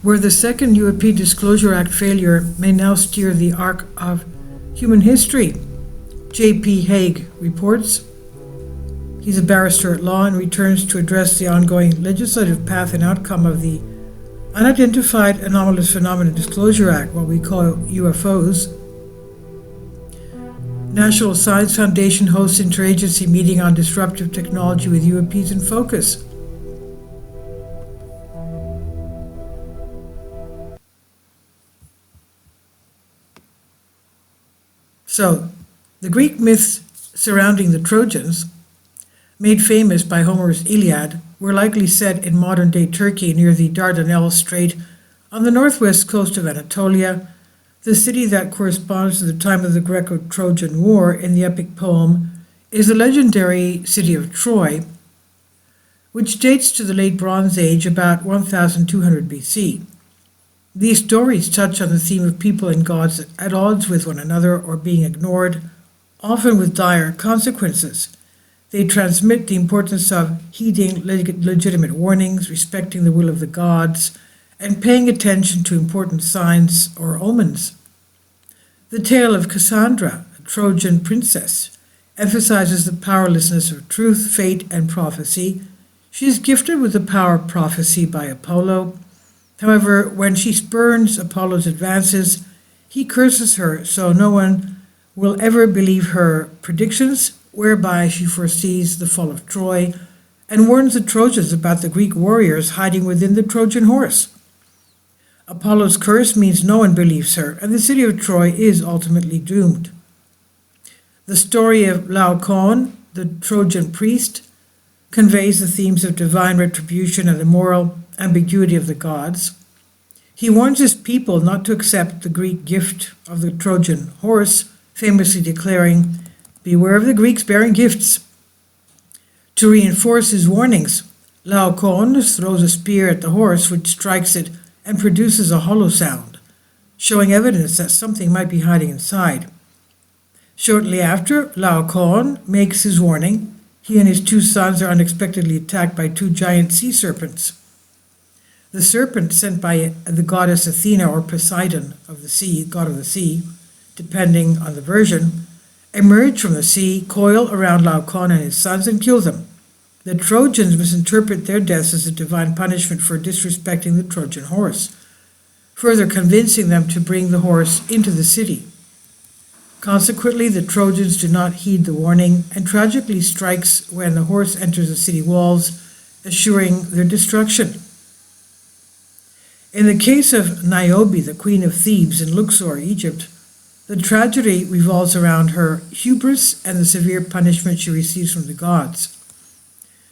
where the second UAP Disclosure Act failure may now steer the arc of human history, J.P. Haig reports. He's a barrister at law and returns to address the ongoing legislative path and outcome of the Unidentified Anomalous Phenomena Disclosure Act, what we call UFOs. National Science Foundation hosts interagency meeting on disruptive technology with UAPs in focus. So, the Greek myths surrounding the Trojans, made famous by Homer's Iliad, were likely set in modern-day Turkey near the Dardanelles Strait on the northwest coast of Anatolia, the city that corresponds to the time of the Greco-Trojan War in the epic poem is the legendary city of Troy, which dates to the late Bronze Age, about 1200 BC. These stories touch on the theme of people and gods at odds with one another or being ignored, often with dire consequences. They transmit the importance of heeding legitimate warnings, respecting the will of the gods, and paying attention to important signs or omens. The tale of Cassandra, a Trojan princess, emphasizes the powerlessness of truth, fate, and prophecy. She is gifted with the power of prophecy by Apollo. However, when she spurns Apollo's advances, he curses her, so no one will ever believe her predictions, whereby she foresees the fall of Troy and warns the Trojans about the Greek warriors hiding within the Trojan horse. Apollo's curse means no one believes her, and the city of Troy is ultimately doomed. The story of Laocoon, the Trojan priest, conveys the themes of divine retribution and the moral ambiguity of the gods. He warns his people not to accept the Greek gift of the Trojan horse, famously declaring, "Beware of the Greeks bearing gifts." To reinforce his warnings, Laocoon throws a spear at the horse, which strikes it and produces a hollow sound, showing evidence that something might be hiding inside. Shortly after Laocoon makes his warning, he and his two sons are unexpectedly attacked by two giant sea serpents. The serpent, sent by the goddess Athena or Poseidon of the sea, god of the sea, depending on the version, emerge from the sea, coil around Laocoon and his sons, and kill them. The Trojans misinterpret their deaths as a divine punishment for disrespecting the Trojan horse, further convincing them to bring the horse into the city. Consequently, the Trojans do not heed the warning and tragically strikes when the horse enters the city walls, assuring their destruction. In the case of Niobe, the queen of Thebes in Luxor, Egypt, the tragedy revolves around her hubris and the severe punishment she receives from the gods.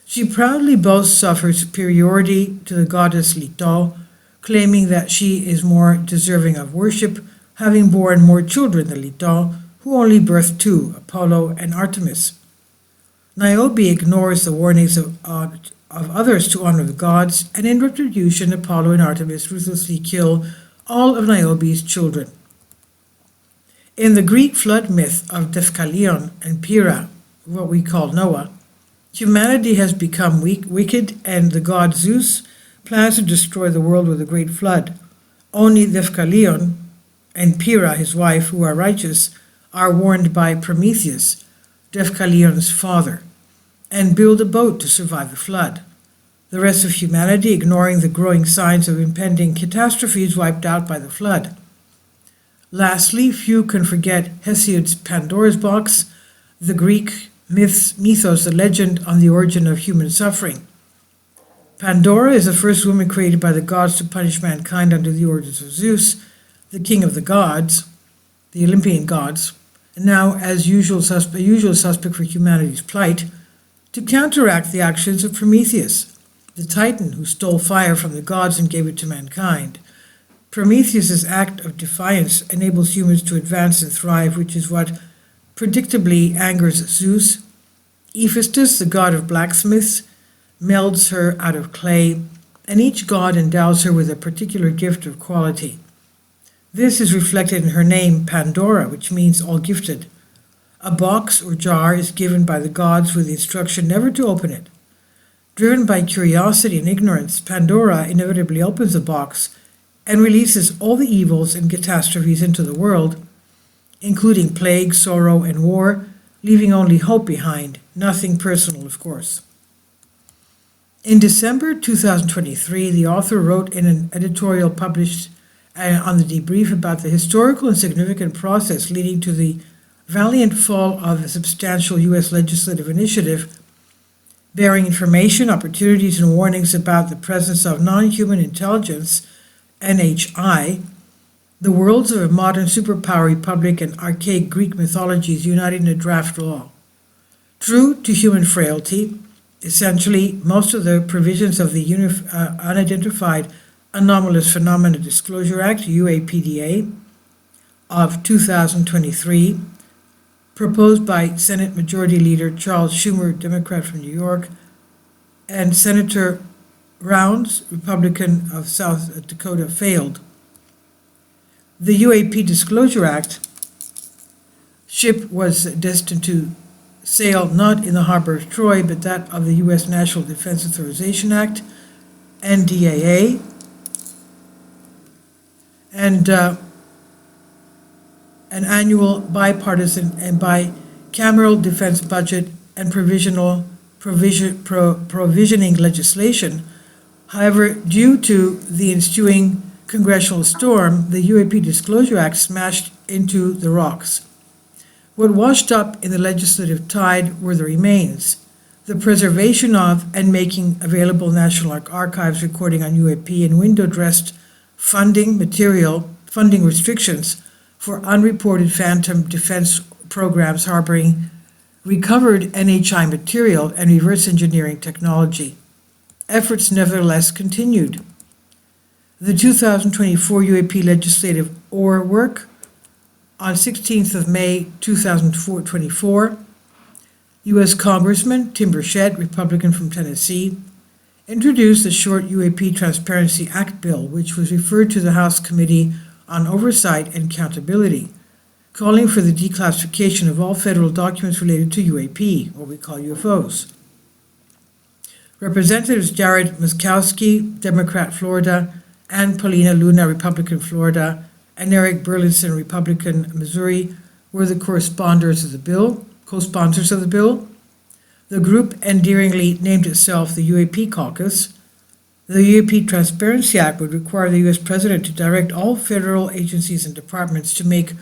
She proudly boasts of her superiority to the goddess Leto, claiming that she is more deserving of worship, having borne more children than Leto, who only birthed two, Apollo and Artemis. Niobe ignores the warnings of others to honor the gods, and in retribution, Apollo and Artemis ruthlessly kill all of Niobe's children. In the Greek flood myth of Deucalion and Pyrrha, what we call Noah, humanity has become wicked, and the god Zeus plans to destroy the world with a great flood. Only Deucalion and Pyrrha, his wife, who are righteous, are warned by Prometheus, Deucalion's father, and build a boat to survive the flood. The rest of humanity, ignoring the growing signs of impending catastrophe, is wiped out by the flood. Lastly, few can forget Hesiod's Pandora's box, the Greek mythos, the legend on the origin of human suffering. Pandora is the first woman created by the gods to punish mankind under the orders of Zeus, the king of the gods, the Olympian gods, and now as usual suspect for humanity's plight, to counteract the actions of Prometheus, the Titan who stole fire from the gods and gave it to mankind. Prometheus's act of defiance enables humans to advance and thrive, which is what predictably angers Zeus. Hephaestus, the god of blacksmiths, melds her out of clay, and each god endows her with a particular gift of quality. This is reflected in her name, Pandora, which means all-gifted. A box or jar is given by the gods with the instruction never to open it. Driven by curiosity and ignorance, Pandora inevitably opens the box and releases all the evils and catastrophes into the world, including plague, sorrow, and war, leaving only hope behind, nothing personal, of course. In December 2023, the author wrote in an editorial published on the debrief about the historical and significant process leading to the valiant fall of a substantial U.S. legislative initiative bearing information, opportunities, and warnings about the presence of non-human intelligence, NHI, the worlds of a modern superpower republic and archaic Greek mythologies united in a draft law. True to human frailty, essentially, most of the provisions of the Unidentified Anomalous Phenomena Disclosure Act, UAPDA, of 2023, proposed by Senate Majority Leader Charles Schumer, Democrat from New York, and Senator Rounds, Republican of South Dakota, failed. The UAP Disclosure Act ship was destined to sail not in the harbor of Troy, but that of the U.S. National Defense Authorization Act, NDAA, and an annual bipartisan and bicameral defense budget and provisioning legislation. However, due to the ensuing congressional storm, the UAP Disclosure Act smashed into the rocks. What washed up in the legislative tide were the remains, the preservation of and making available National Archives recording on UAP and window-dressed funding restrictions for unreported phantom defense programs harboring recovered NHI material and reverse engineering technology. Efforts nevertheless continued. The 2024 UAP legislative OR work on 16th of May 2024, U.S. Congressman Tim Burchett, Republican from Tennessee, introduced the short UAP Transparency Act bill, which was referred to the House Committee on Oversight and Accountability, calling for the declassification of all federal documents related to UAP, what we call UFOs. Representatives Jared Muskowski, Democrat, Florida, Ann Paulina Luna, Republican, Florida, and Eric Burlinson, Republican, Missouri, were the co-sponsors of the bill. The group endearingly named itself the UAP Caucus. The UAP Transparency Act would require the U.S. President to direct all federal agencies and departments to make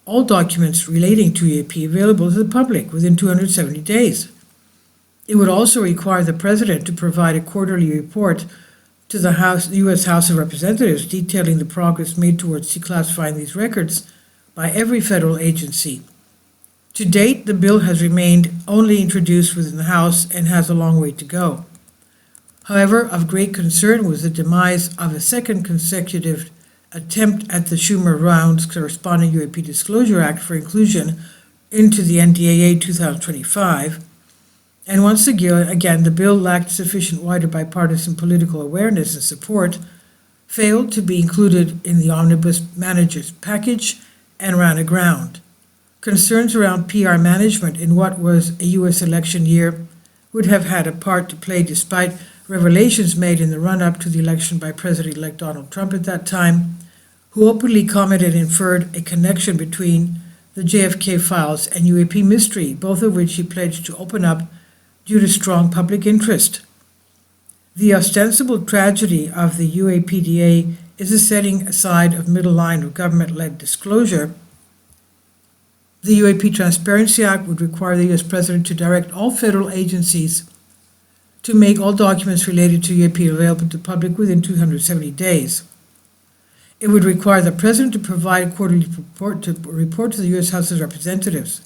all documents relating to UAP available to the public within 270 days. It would also require the President to provide a quarterly report to the U.S. House of Representatives detailing the progress made towards declassifying these records by every federal agency. To date, the bill has remained only introduced within the House and has a long way to go. However, of great concern was the demise of a second consecutive attempt at the Schumer Rounds corresponding UAP Disclosure Act for inclusion into the NDAA 2025. And once again, the bill lacked sufficient wider bipartisan political awareness and support, failed to be included in the Omnibus Manager's package, and ran aground. Concerns around PR management in what was a U.S. election year would have had a part to play despite revelations made in the run-up to the election by President-elect Donald Trump at that time, who openly commented and inferred a connection between the JFK files and UAP mystery, both of which he pledged to open up due to strong public interest. The ostensible tragedy of the UAPDA is the setting aside of middle line of government-led disclosure. The UAP Transparency Act would require the U.S. President to direct all federal agencies to make all documents related to UAP available to the public within 270 days. It would require the President to provide a quarterly report to the U.S. House of Representatives.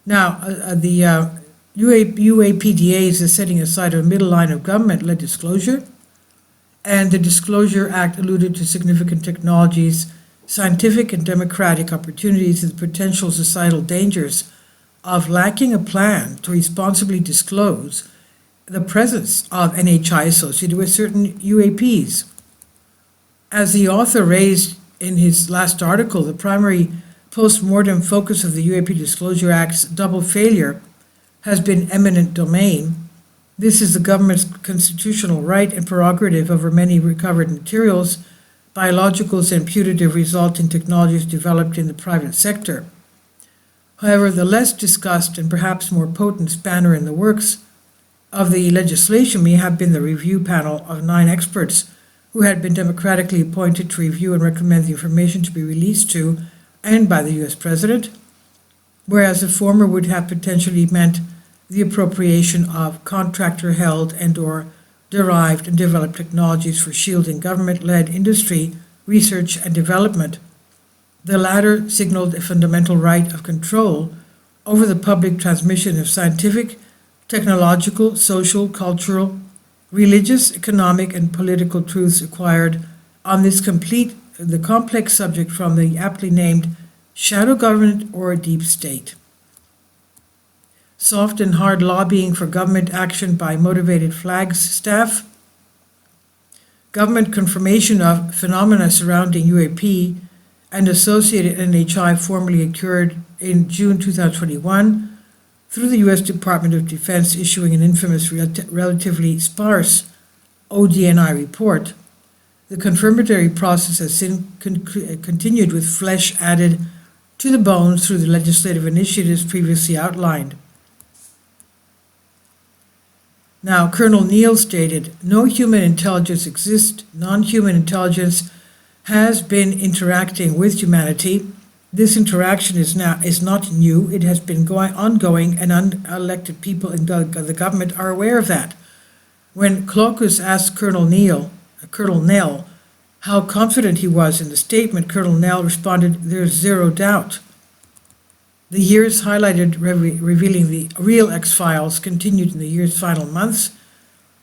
Now, the UAPDA is the setting aside of a middle line of government-led disclosure, and the Disclosure Act alluded to significant technologies, scientific and democratic opportunities, and the potential societal dangers of lacking a plan to responsibly disclose the presence of NHI associated with certain UAPs. As the author raised in his last article, the primary post-mortem focus of the UAP Disclosure Act's double failure has been eminent domain. This is the government's constitutional right and prerogative over many recovered materials biologicals and putative resulting technologies developed in the private sector. However, the less discussed and perhaps more potent spanner in the works of the legislation may have been the review panel of 9 experts who had been democratically appointed to review and recommend the information to be released to and by the U.S. President, whereas the former would have potentially meant the appropriation of contractor-held and/or derived and developed technologies for shielding government-led industry, research, and development. The latter signaled a fundamental right of control over the public transmission of scientific, technological, social, cultural, religious, economic, and political truths acquired on the complex subject from the aptly named shadow government or deep state. Soft and hard lobbying for government action by motivated flags staff, government confirmation of phenomena surrounding UAP and associated NHI formally occurred in June 2021 through the U.S. Department of Defense issuing an infamous relatively sparse ODNI report. The confirmatory process has since continued with flesh added to the bones through the legislative initiatives previously outlined. Now, Colonel Neal stated, "No human intelligence exists. Non-human intelligence has been interacting with humanity. This interaction is not new. It has been ongoing, and unelected people in the government are aware of that." When Clokus asked Colonel Nell, how confident he was in the statement, Colonel Nell responded, "There's zero doubt." The years highlighted revealing the real X-Files continued in the year's final months.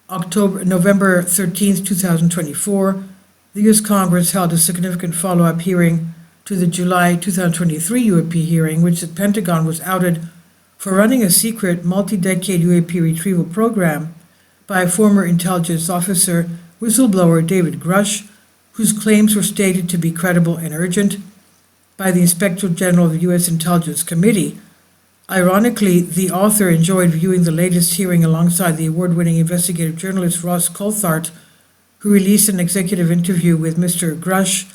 November 13th, 2024, the U.S. Congress held a significant follow-up hearing to the July 2023 UAP hearing, which the Pentagon was outed for running a secret multi-decade UAP retrieval program by a former intelligence officer, whistleblower David Grush, whose claims were stated to be credible and urgent, by the Inspector General of the U.S. Intelligence Committee. Ironically, the author enjoyed viewing the latest hearing alongside the award-winning investigative journalist Ross Coulthart, who released an executive interview with Mr. Grush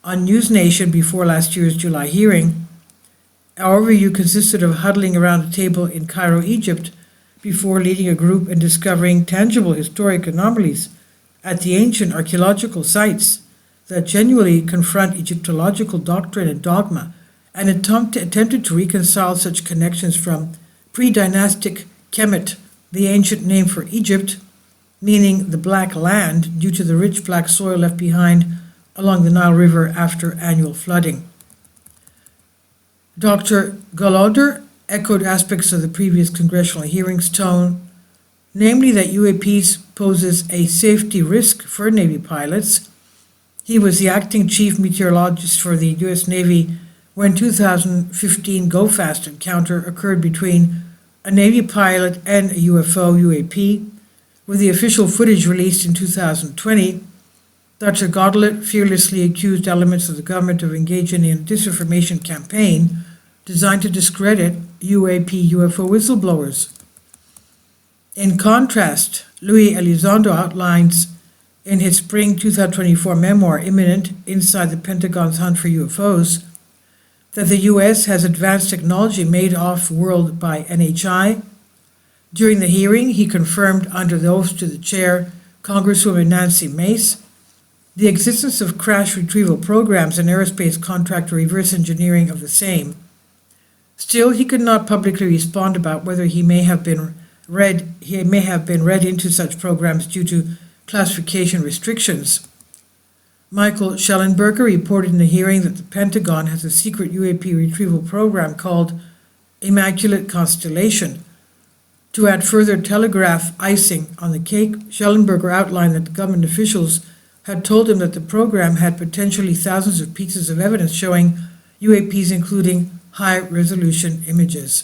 on News Nation before last year's July hearing. Our overview consisted of huddling around a table in Cairo, Egypt, before leading a group and discovering tangible historic anomalies at the ancient archaeological sites that genuinely confront Egyptological doctrine and dogma, and attempted to reconcile such connections from pre-dynastic Kemet, the ancient name for Egypt, meaning the black land due to the rich black soil left behind along the Nile River after annual flooding. Dr. Golodar echoed aspects of the previous congressional hearings tone, namely that UAPs poses a safety risk for Navy pilots. He was the acting chief meteorologist for the U.S. Navy when 2015 Go-Fast encounter occurred between a Navy pilot and a UFO UAP, with the official footage released in 2020. Dr. Godelet fearlessly accused elements of the government of engaging in a disinformation campaign designed to discredit UAP UFO whistleblowers. In contrast, Luis Elizondo outlines in his spring 2024 memoir, Imminent, Inside the Pentagon's Hunt for UFOs, that the U.S. has advanced technology made off-world by NHI. During the hearing, he confirmed under the oath to the chair, Congresswoman Nancy Mace, the existence of crash retrieval programs and aerospace contractor reverse engineering of the same. Still, he could not publicly respond about whether he may have been read into such programs due to classification restrictions. Michael Schellenberger reported in the hearing that the Pentagon has a secret UAP retrieval program called Immaculate Constellation. To add further telegraph icing on the cake, Schellenberger outlined that the government officials had told him that the program had potentially thousands of pieces of evidence showing UAPs, including high-resolution images.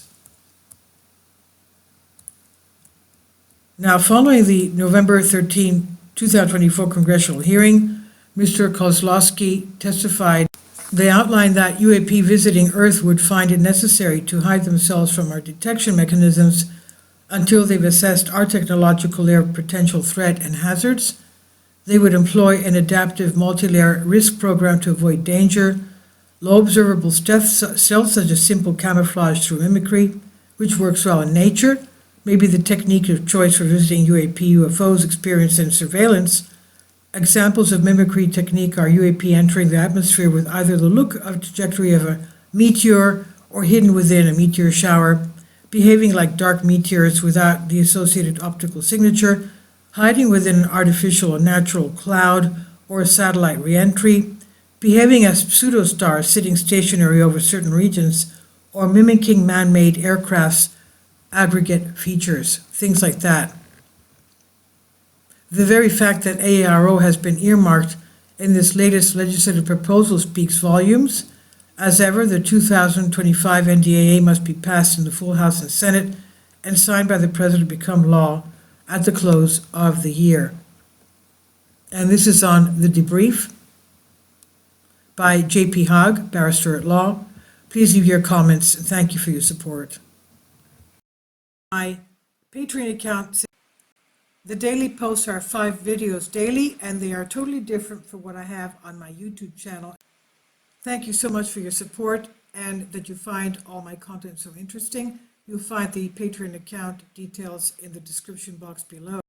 Now, following the November 13, 2024 congressional hearing, Mr. Kozlowski testified. They outlined that UAP visiting Earth would find it necessary to hide themselves from our detection mechanisms until they've assessed our technological layer of potential threat and hazards. They would employ an adaptive multi-layer risk program to avoid danger, low observable stealth such as simple camouflage through mimicry, which works well in nature, maybe the technique of choice for visiting UAP UFOs experienced in surveillance. Examples of mimicry technique are UAP entering the atmosphere with either the look of trajectory of a meteor or hidden within a meteor shower, behaving like dark meteors without the associated optical signature, hiding within an artificial or natural cloud or a satellite reentry, behaving as pseudostars sitting stationary over certain regions, or mimicking man-made aircraft's aggregate features, things like that. The very fact that AARO has been earmarked in this latest legislative proposal speaks volumes. As ever, the 2025 NDAA must be passed in the full House and Senate and signed by the President to become law at the close of the year. And this is on the debrief by J.P. Haag, barrister at law. Please leave your comments. Thank you for your support. My Patreon account. The daily posts are 5 videos daily, and they are totally different from what I have on my YouTube channel. Thank you so much for your support and that you find all my content so interesting. You'll find the Patreon account details in the description box below.